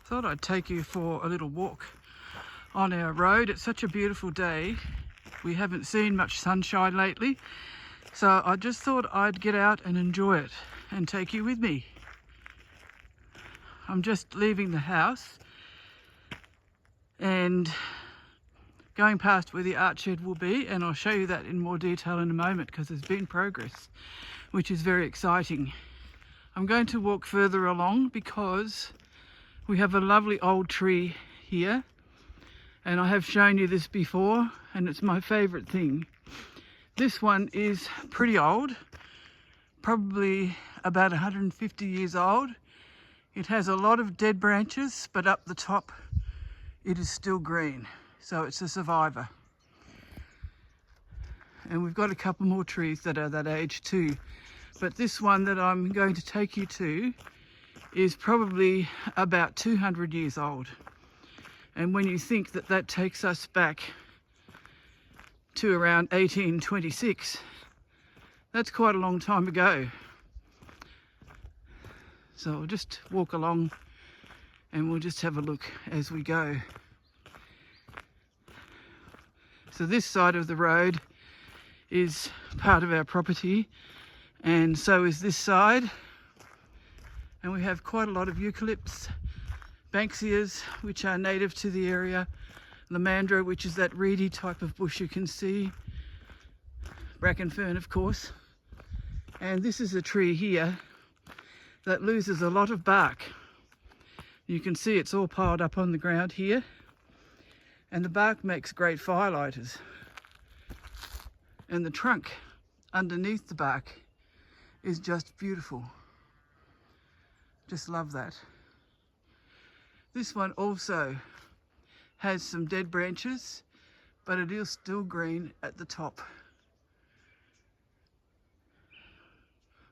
Thought I'd take you for a little walk on our road. It's such a beautiful day. We haven't seen much sunshine lately, so I just thought I'd get out and enjoy it and take you with me. I'm just leaving the house and going past where the art shed will be, and I'll show you that in more detail in a moment because there's been progress, which is very exciting. I'm going to walk further along because we have a lovely old tree here, and I have shown you this before, and it's my favourite thing. This one is pretty old, probably about 150 years old. It has a lot of dead branches, but up the top it is still green, so it's a survivor. And we've got a couple more trees that are that age too, but this one that I'm going to take you to is probably about 200 years old. And when you think that that takes us back to around 1826, that's quite a long time ago. So I'll just walk along and we'll just have a look as we go. So this side of the road is part of our property, and so is this side. And we have quite a lot of eucalypts, banksias, which are native to the area, lamandra, which is that reedy type of bush you can see, bracken fern of course, and this is a tree here that loses a lot of bark. You can see it's all piled up on the ground here, and the bark makes great firelighters, and the trunk underneath the bark is just beautiful. Just love that. This one also has some dead branches, but it is still green at the top.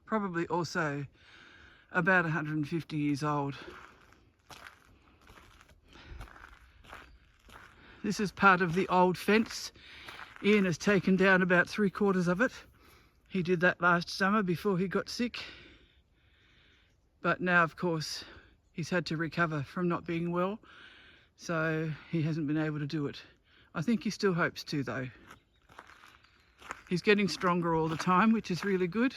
Probably also about 150 years old. This is part of the old fence. Ian has taken down about 3/4 of it. He did that last summer before he got sick. But now, of course, he's had to recover from not being well, so he hasn't been able to do it. I think he still hopes to, though. He's getting stronger all the time, which is really good.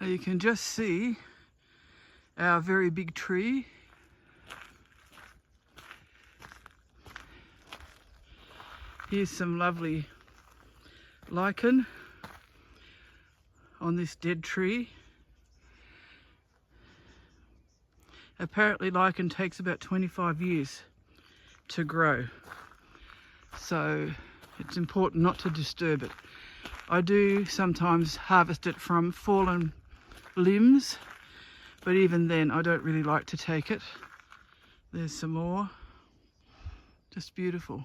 Now you can just see our very big tree. Here's some lovely lichen on this dead tree. Apparently lichen takes about 25 years to grow, so it's important not to disturb it. I do sometimes harvest it from fallen limbs, but even then I don't really like to take it. There's some more. Just beautiful.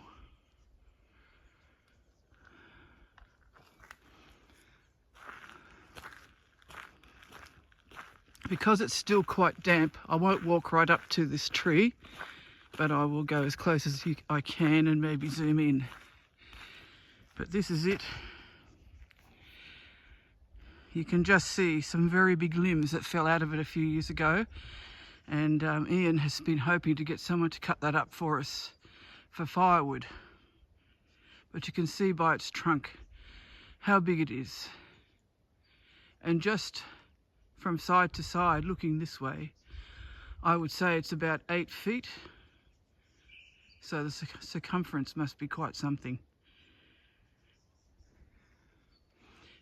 Because it's still quite damp, I won't walk right up to this tree, but I will go as close as I can and maybe zoom in. But this is it. You can just see some very big limbs that fell out of it a few years ago, and Ian has been hoping to get someone to cut that up for us for firewood. But you can see by its trunk how big it is, and just from side to side looking this way, I would say it's about 8 feet, so the circumference must be quite something.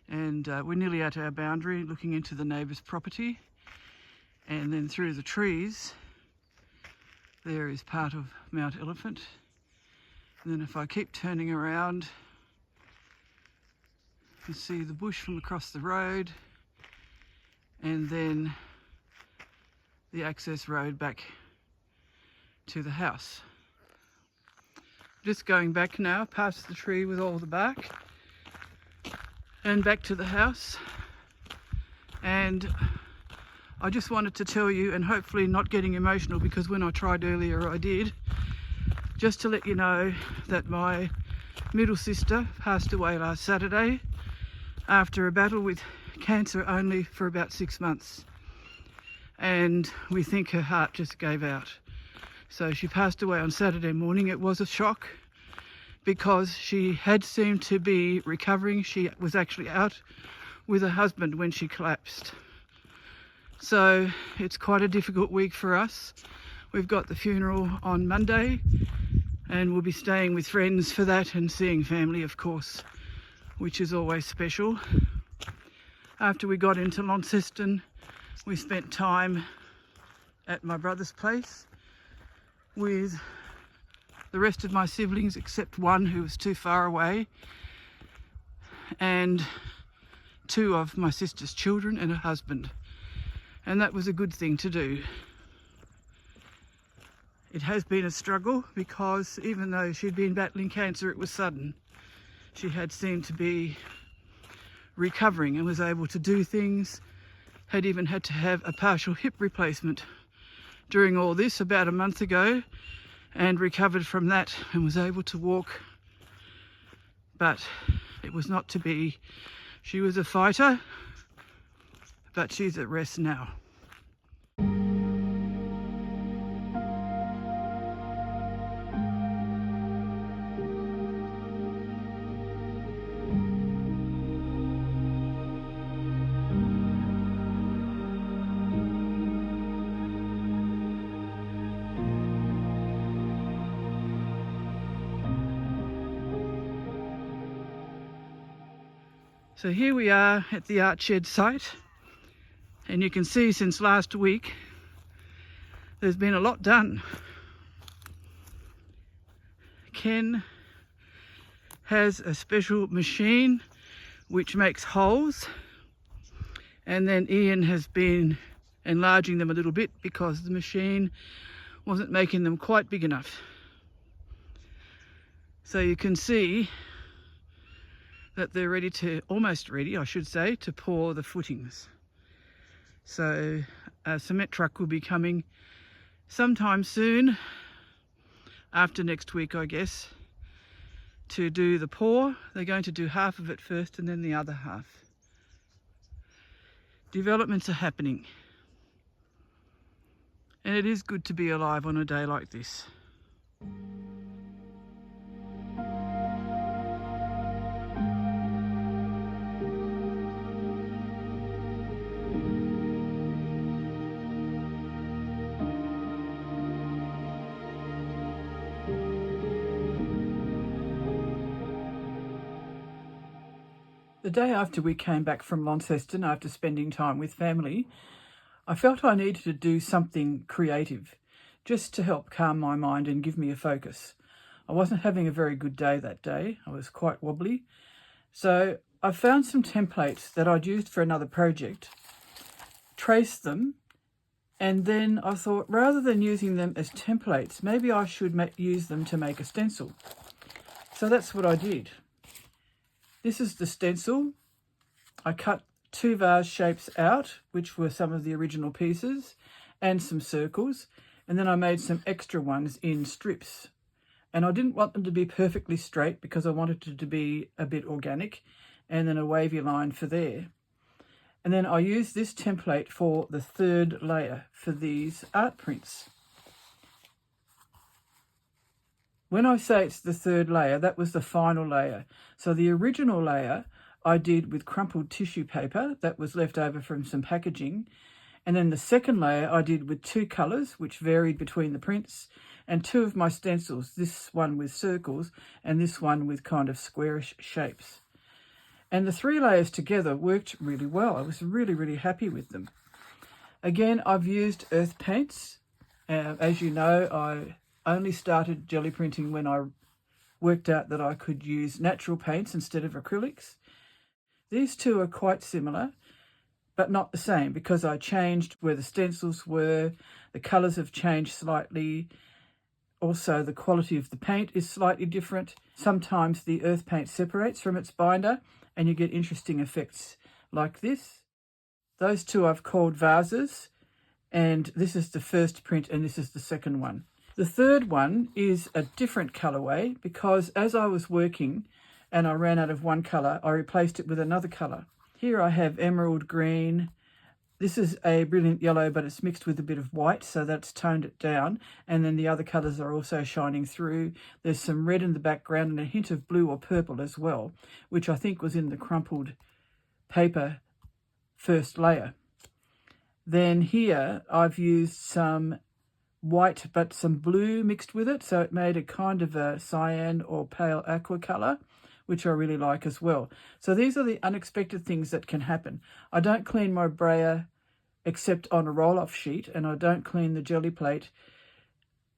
And we're nearly at our boundary, looking into the neighbour's property, and then through the trees there is part of Mount Elephant. And then if I keep turning around, you can see the bush from across the road, and then the access road back to the house. Just going back now, past the tree with all the bark, and back to the house. And I just wanted to tell you, and hopefully not getting emotional, because when I tried earlier I did, just to let you know that my middle sister passed away last Saturday after a battle with cancer only for about 6 months. And we think her heart just gave out. So she passed away on Saturday morning. It was a shock because she had seemed to be recovering. She was actually out with her husband when she collapsed. So it's quite a difficult week for us. We've got the funeral on Monday and we'll be staying with friends for that and seeing family, of course, which is always special. After we got into Launceston, we spent time at my brother's place with the rest of my siblings except one who was too far away, and 2 of my sister's children and her husband. And that was a good thing to do. It has been a struggle because even though she'd been battling cancer, it was sudden. She had seemed to be recovering and was able to do things, had even had to have a partial hip replacement during all this about a month ago, and recovered from that and was able to walk. But it was not to be. She was a fighter, but she's at rest now. So here we are at the art shed site, and you can see since last week there's been a lot done. Ken has a special machine which makes holes, and then Ian has been enlarging them a little bit because the machine wasn't making them quite big enough. So you can see that they're ready to, almost ready I should say, to pour the footings. So a cement truck will be coming sometime soon, after next week I guess, to do the pour. They're going to do half of it first and then the other half. Developments are happening, and it is good to be alive on a day like this. The day after we came back from Launceston, after spending time with family, I felt I needed to do something creative just to help calm my mind and give me a focus. I wasn't having a very good day that day. I was quite wobbly. So I found some templates that I'd used for another project, traced them, and then I thought rather than using them as templates, maybe I should use them to make a stencil. So that's what I did. This is the stencil. I cut 2 vase shapes out, which were some of the original pieces, and some circles, and then I made some extra ones in strips. And I didn't want them to be perfectly straight because I wanted it to be a bit organic, and then a wavy line for there. And then I used this template for the 3rd layer for these art prints. When I say it's the 3rd layer, that was the final layer. So the original layer I did with crumpled tissue paper that was left over from some packaging. And then the 2nd layer I did with 2 colours, which varied between the prints, and 2 of my stencils, this one with circles and this one with kind of squarish shapes. And the 3 layers together worked really well. I was really, really happy with them. Again, I've used earth paints. As you know, I only started jelly printing when I worked out that I could use natural paints instead of acrylics. These 2 are quite similar, but not the same, because I changed where the stencils were, the colours have changed slightly. Also, the quality of the paint is slightly different. Sometimes the earth paint separates from its binder and you get interesting effects like this. Those 2 I've called vases, and this is the 1st print and this is the 2nd one. The 3rd one is a different colourway because as I was working, and I ran out of one colour, I replaced it with another colour. Here I have emerald green. This is a brilliant yellow, but it's mixed with a bit of white, so that's toned it down. And then the other colours are also shining through. There's some red in the background and a hint of blue or purple as well, which I think was in the crumpled paper first layer. Then here I've used some white but some blue mixed with it, so it made a kind of a cyan or pale aqua colour, which I really like as well. So these are the unexpected things that can happen. I don't clean my brayer except on a roll-off sheet, and I don't clean the jelly plate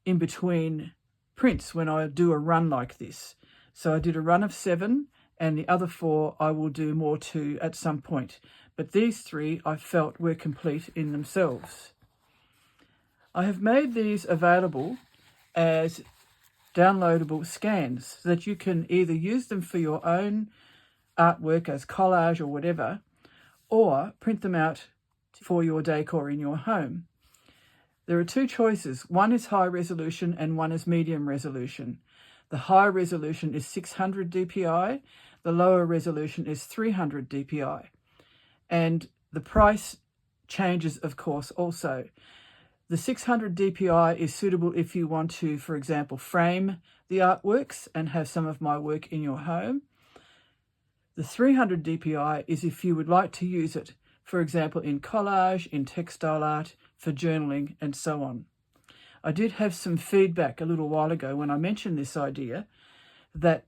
in between prints when I do a run like this. So I did a run of 7, and the other 4 I will do more to at some point. But these 3 I felt were complete in themselves. I have made these available as downloadable scans so that you can either use them for your own artwork as collage or whatever, or print them out for your decor in your home. There are 2 choices. One is high resolution and one is medium resolution. The high resolution is 600 dpi, the lower resolution is 300 dpi. And the price changes, of course, also. The 600 dpi is suitable if you want to, for example, frame the artworks and have some of my work in your home. The 300 dpi is if you would like to use it, for example, in collage, in textile art, for journaling, and so on. I did have some feedback a little while ago when I mentioned this idea that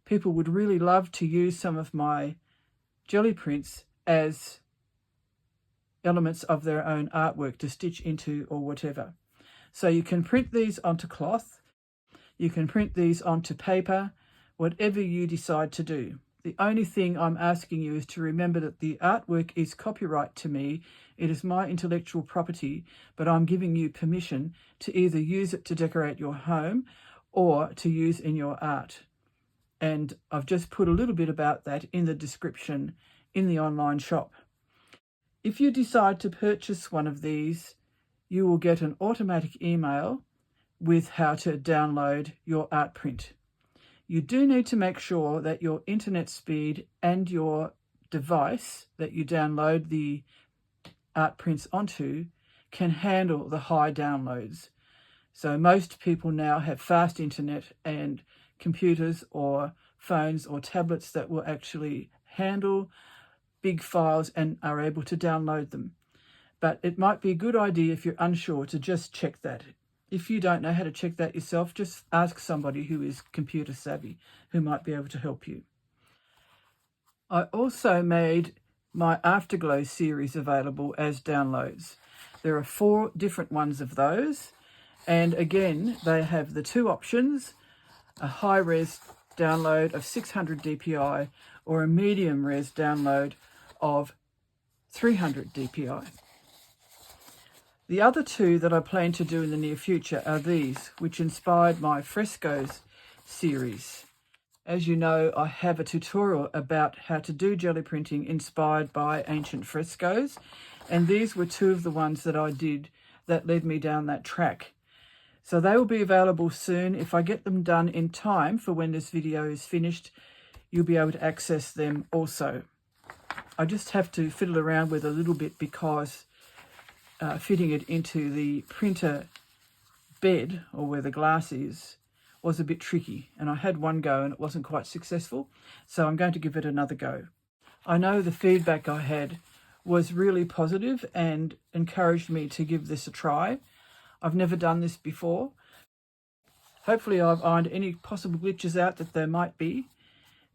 people would really love to use some of my jelly prints as elements of their own artwork to stitch into or whatever. So you can print these onto cloth, you can print these onto paper, whatever you decide to do. The only thing I'm asking you is to remember that the artwork is copyright to me. It is my intellectual property, but I'm giving you permission to either use it to decorate your home or to use in your art. And I've just put a little bit about that in the description in the online shop. If you decide to purchase one of these, you will get an automatic email with how to download your art print. You do need to make sure that your internet speed and your device that you download the art prints onto can handle the high downloads. So most people now have fast internet and computers or phones or tablets that will actually handle big files and are able to download them. But it might be a good idea if you're unsure to just check that. If you don't know how to check that yourself, just ask somebody who is computer savvy who might be able to help you. I also made my Afterglow series available as downloads. There are 4 different ones of those, and again they have the 2 options: a high res download of 600 dpi or a medium res download of 300 dpi. The other 2 that I plan to do in the near future are these, which inspired my Frescoes series. As you know, I have a tutorial about how to do jelly printing inspired by ancient frescoes, and these were 2 of the ones that I did that led me down that track. So they will be available soon. If I get them done in time for when this video is finished, you'll be able to access them also. I just have to fiddle around with a little bit because fitting it into the printer bed, or where the glass is, was a bit tricky. And I had one go and it wasn't quite successful. So I'm going to give it another go. I know the feedback I had was really positive and encouraged me to give this a try. I've never done this before. Hopefully I've ironed any possible glitches out that there might be.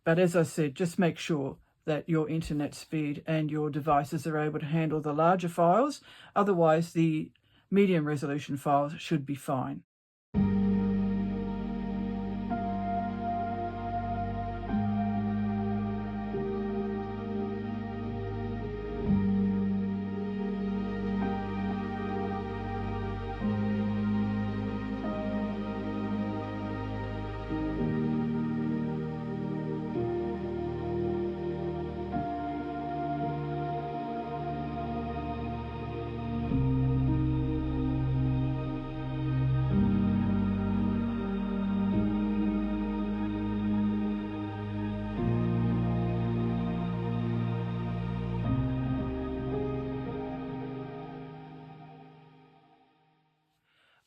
But as I said, just make sure that your internet speed and your devices are able to handle the larger files. Otherwise, the medium resolution files should be fine.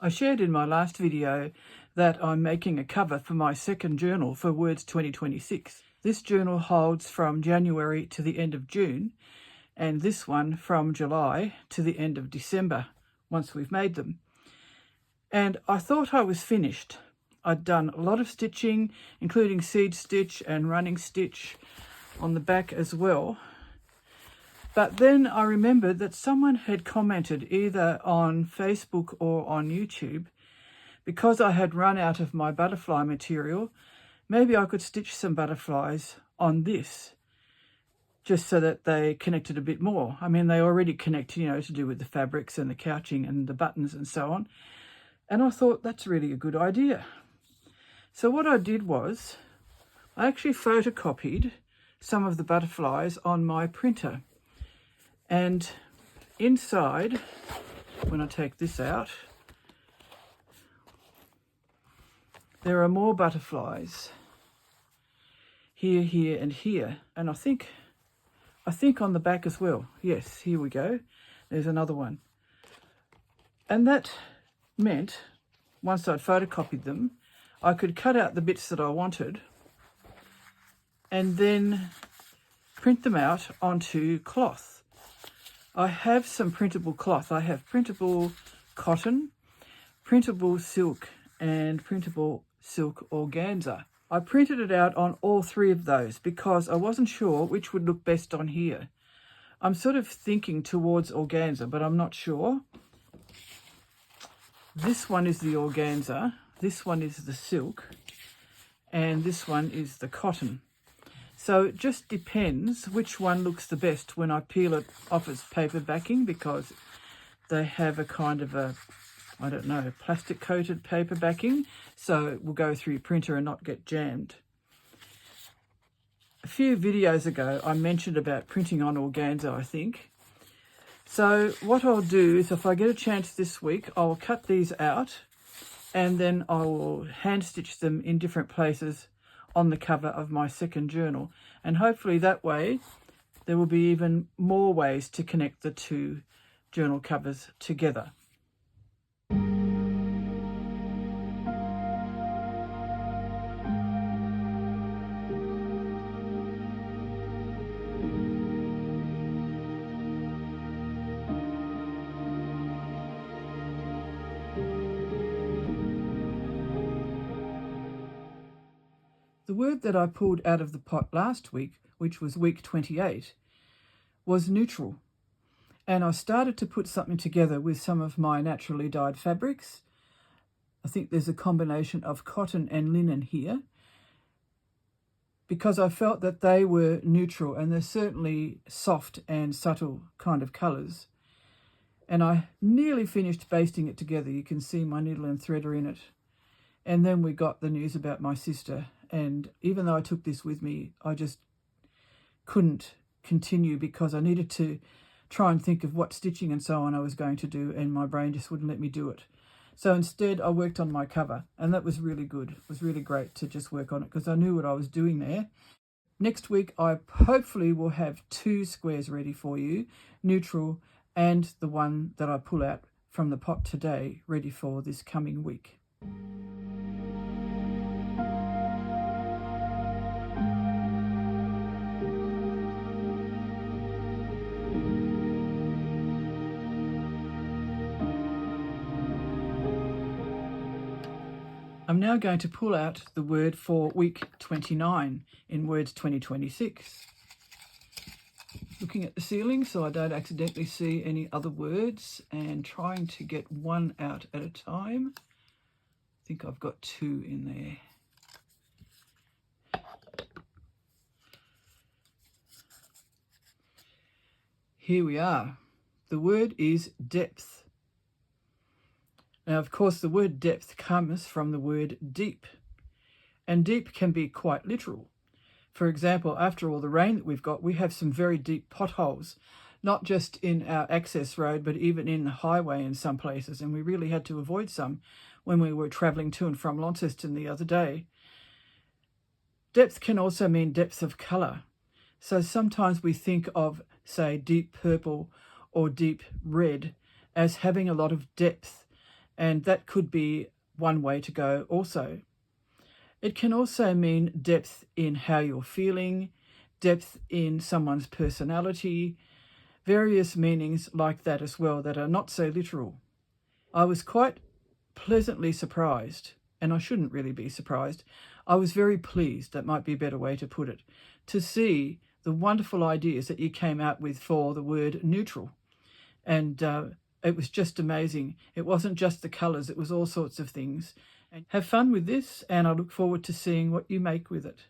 I shared in my last video that I'm making a cover for my second journal for Words 2026. This journal holds from January to the end of June, and this one from July to the end of December, once we've made them. And I thought I was finished. I'd done a lot of stitching, including seed stitch and running stitch on the back as well. But then I remembered that someone had commented either on Facebook or on YouTube, because I had run out of my butterfly material, maybe I could stitch some butterflies on this, just so that they connected a bit more. I mean, they already connect, to do with the fabrics and the couching and the buttons and so on. And I thought that's really a good idea. So what I did was I actually photocopied some of the butterflies on my printer. And inside, when I take this out, there are more butterflies here, here, and here. And I think on the back as well. Yes, here we go. There's another one. And that meant, once I'd photocopied them, I could cut out the bits that I wanted and then print them out onto cloth. I have some printable cloth. I have printable cotton, printable silk, and printable silk organza. I printed it out on all three of those because I wasn't sure which would look best on here. I'm sort of thinking towards organza, but I'm not sure. This one is the organza, this one is the silk, and this one is the cotton. So it just depends which one looks the best when I peel it off its paper backing, because they have a kind of a, I don't know, plastic coated paper backing, so it will go through your printer and not get jammed. A few videos ago I mentioned about printing on organza, I think. So what I'll do is, if I get a chance this week, I'll cut these out and then I will hand stitch them in different places on the cover of my second journal. And hopefully that way there will be even more ways to connect the two journal covers together. The word that I pulled out of the pot last week, which was week 28, was neutral. And I started to put something together with some of my naturally dyed fabrics. I think there's a combination of cotton and linen here, because I felt that they were neutral and they're certainly soft and subtle kind of colours. And I nearly finished basting it together. You can see my needle and thread are in it. And then we got the news about my sister. And even though I took this with me, I just couldn't continue because I needed to try and think of what stitching and so on I was going to do, and my brain just wouldn't let me do it. So instead I worked on my cover, and that was really good. It was really great to just work on it because I knew what I was doing there. Next week I hopefully will have 2 squares ready for you, neutral and the one that I pull out from the pot today, ready for this coming week. I'm now going to pull out the word for week 29 in Words 2026. Looking at the ceiling so I don't accidentally see any other words, and trying to get one out at a time. I think I've got 2 in there. Here we are. The word is depth. Now, of course, the word depth comes from the word deep, and deep can be quite literal. For example, after all the rain that we've got, we have some very deep potholes, not just in our access road, but even in the highway in some places, and we really had to avoid some when we were travelling to and from Launceston the other day. Depth can also mean depth of colour. So sometimes we think of, say, deep purple or deep red as having a lot of depth, And that could be one way to go also. It can also mean depth in how you're feeling, depth in someone's personality, various meanings like that as well that are not so literal. I was quite pleasantly surprised, and I shouldn't really be surprised. I was very pleased, that might be a better way to put it, to see the wonderful ideas that you came out with for the word neutral. And it was just amazing. It wasn't just the colours, it was all sorts of things. And have fun with this, and I look forward to seeing what you make with it.